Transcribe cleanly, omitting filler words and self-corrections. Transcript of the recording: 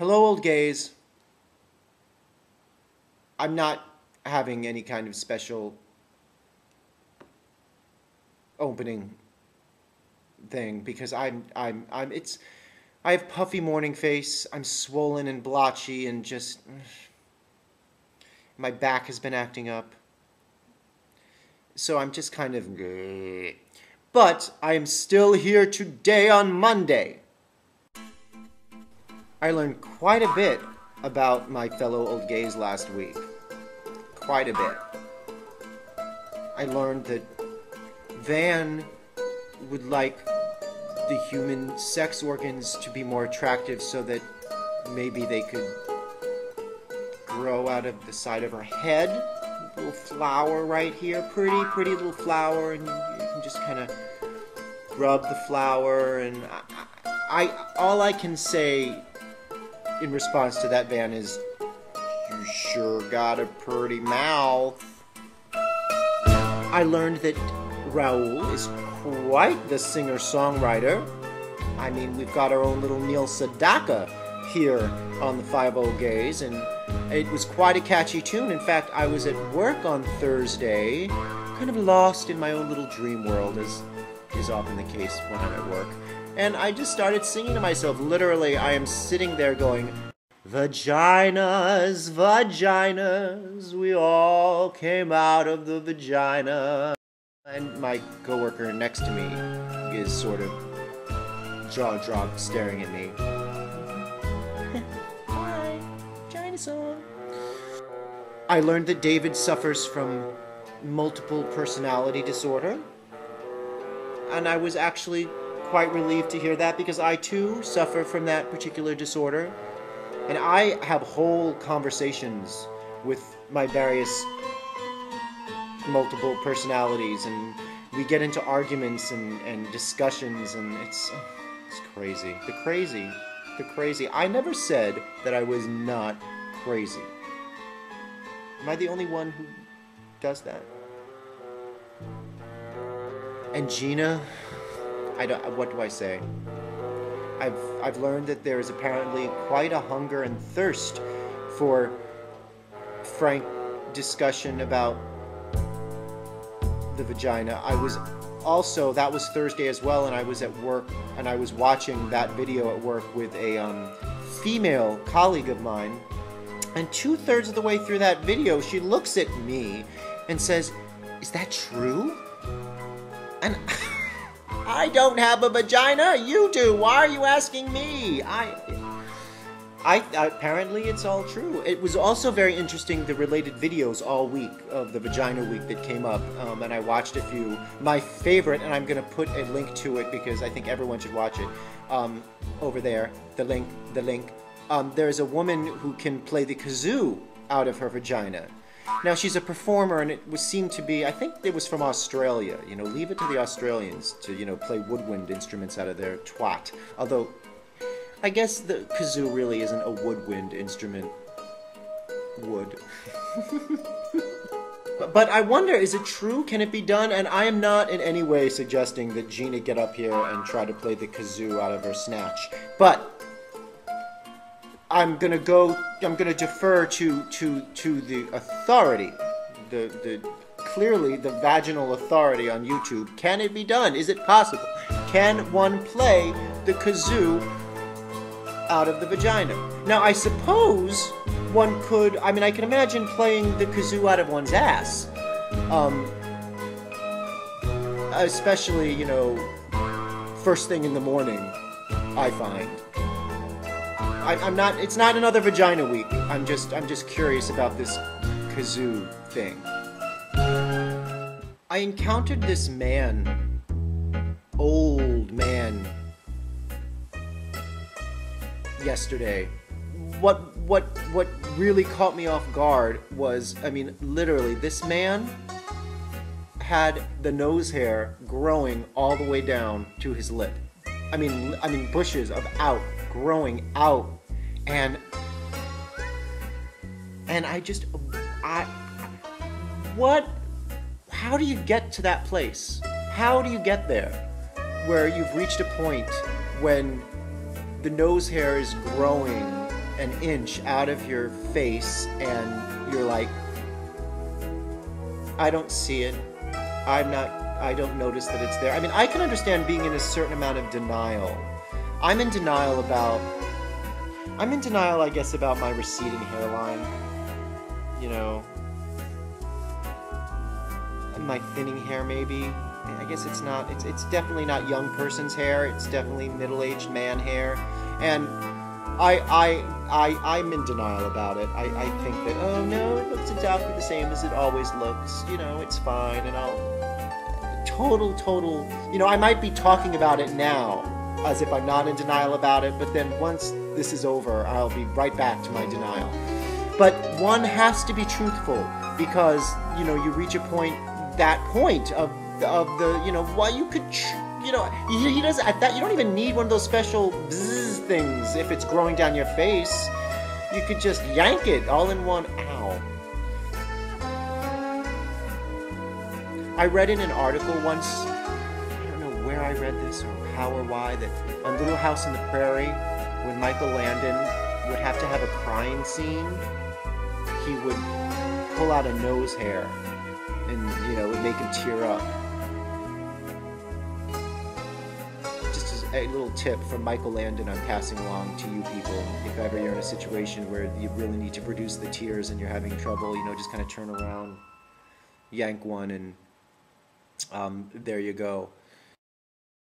Hello, old gays. I'm not having any kind of special opening thing because I have puffy morning face. I'm swollen and blotchy and just my back has been acting up. So I'm just kind of but I am still here today on Monday. I learned quite a bit about my fellow old gays last week. Quite a bit. I learned that Van would like the human sex organs to be more attractive so that maybe they could grow out of the side of her head. A little flower right here. Pretty little flower, and you can just kind of rub the flower, and all I can say in response to that, Van, is you sure got a pretty mouth. I learned that Raul is quite the singer-songwriter. I mean, we've got our own little Neil Sedaka here on the Five Old Gays, and it was quite a catchy tune. In fact, I was at work on Thursday, kind of lost in my own little dream world, as is often the case when I'm at work. And I just started singing to myself. Literally, I am sitting there going, vaginas, vaginas, we all came out of the vagina. And my coworker next to me is sort of jaw-dropped staring at me. Hi, vagina song. I learned that David suffers from multiple personality disorder. And I was actually quite relieved to hear that because I too suffer from that particular disorder. And I have whole conversations with my various multiple personalities, and we get into arguments and discussions, and it's crazy. The crazy. I never said that I was not crazy. Am I the only one who does that? And Gina, what do I say? I've learned that there is apparently quite a hunger and thirst for frank discussion about the vagina. I was also, that was Thursday as well, and I was at work and I was watching that video at work with a female colleague of mine, and 2/3 of the way through that video she looks at me and says, "Is that true?" And I don't have a vagina, you do. Why are you asking me? Apparently it's all true. It was also very interesting, the related videos all week of the Vagina Week that came up, and I watched a few. My favorite, and I'm going to put a link to it because I think everyone should watch it, over there, the link. There's a woman who can play the kazoo out of her vagina. Now, she's a performer, and it seemed to be, I think it was from Australia. You know, leave it to the Australians to, play woodwind instruments out of their twat. Although, I guess the kazoo really isn't a woodwind instrument. Wood. But I wonder, is it true? Can it be done? And I am not in any way suggesting that Gina get up here and try to play the kazoo out of her snatch. But I'm gonna defer to the authority, clearly the vaginal authority on YouTube. Can it be done? Is it possible? Can one play the kazoo out of the vagina? Now, I suppose one could, I mean, I can imagine playing the kazoo out of one's ass. Especially, first thing in the morning, I find. It's not another Vagina Week. I'm just curious about this kazoo thing. I encountered this man, old man, yesterday. What really caught me off guard was, I mean, literally, this man had the nose hair growing all the way down to his lip. I mean bushes of growing out, and how do you get to that place? How do you get there where you've reached a point when the nose hair is growing an inch out of your face and you're like, I don't see it. I don't notice that it's there. I mean, I can understand being in a certain amount of denial. I'm in denial, I guess, about my receding hairline. You know, and my thinning hair, maybe. I guess it's not. It's definitely not young person's hair. It's definitely middle-aged man hair, and I'm in denial about it. I think that, oh no, it looks exactly the same as it always looks. You know, it's fine, and total. You know, I might be talking about it now as if I'm not in denial about it, but then once this is over, I'll be right back to my denial. But one has to be truthful, because, you know, you reach that point of the, you know, why you could, you know, he doesn't, at that, you don't even need one of those special bzzz things if it's growing down your face. You could just yank it all in one, ow. I read in an article once, I don't know where I read this or how or why, that on Little House on the Prairie, when Michael Landon would have to have a crying scene, he would pull out a nose hair and, you know, it would make him tear up. Just as a little tip from Michael Landon I'm passing along to you people. If ever you're in a situation where you really need to produce the tears and you're having trouble, you know, just kind of turn around, yank one, and there you go.